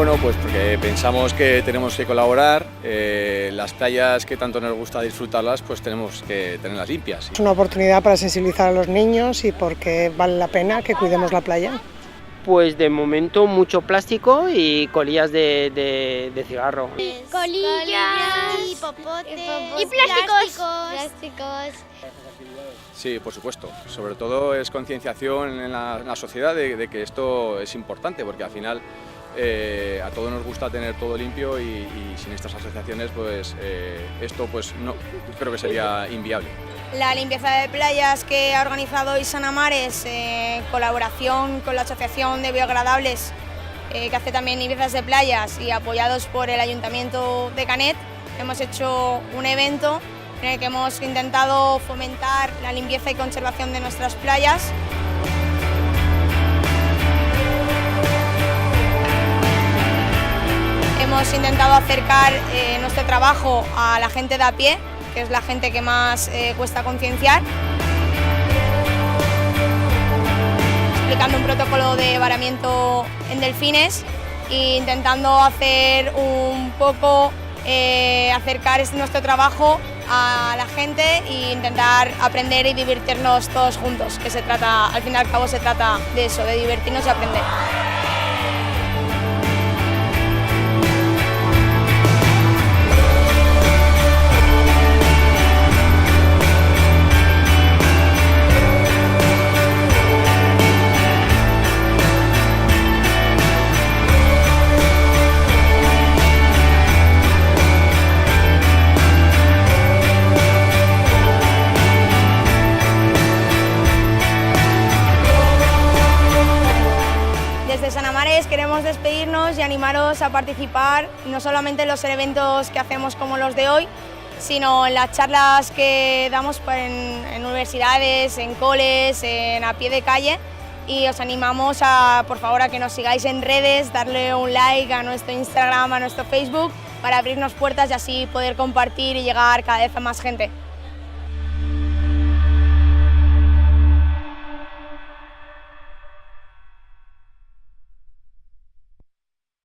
Bueno, pues porque pensamos que tenemos que colaborar, las playas que tanto nos gusta disfrutarlas, pues tenemos que tenerlas limpias. Es una oportunidad para sensibilizar a los niños y porque vale la pena que cuidemos la playa. Pues de momento mucho plástico y colillas de cigarro. Colillas y popotes y plásticos. Sí, por supuesto. Sobre todo es concienciación en la sociedad de que esto es importante, porque al final a todos nos gusta tener todo limpio y sin estas asociaciones pues esto pues no, creo que sería inviable. La limpieza de playas que ha organizado Isana Mares en colaboración con la Asociación de Biodegradables que hace también limpiezas de playas y apoyados por el Ayuntamiento de Canet, hemos hecho un evento en el que hemos intentado fomentar la limpieza y conservación de nuestras playas. Hemos intentado acercar nuestro trabajo a la gente de a pie, que es la gente que más cuesta concienciar, explicando un protocolo de varamiento en delfines e intentando hacer un poco, acercar nuestro trabajo a la gente e intentar aprender y divertirnos todos juntos, que se trata, al fin y al cabo se trata de eso, de divertirnos y aprender. Desde Isana Mares queremos despedirnos y animaros a participar no solamente en los eventos que hacemos como los de hoy, sino en las charlas que damos en universidades, en coles, a pie de calle, y os animamos por favor a que nos sigáis en redes, darle un like a nuestro Instagram, a nuestro Facebook, para abrirnos puertas y así poder compartir y llegar cada vez a más gente.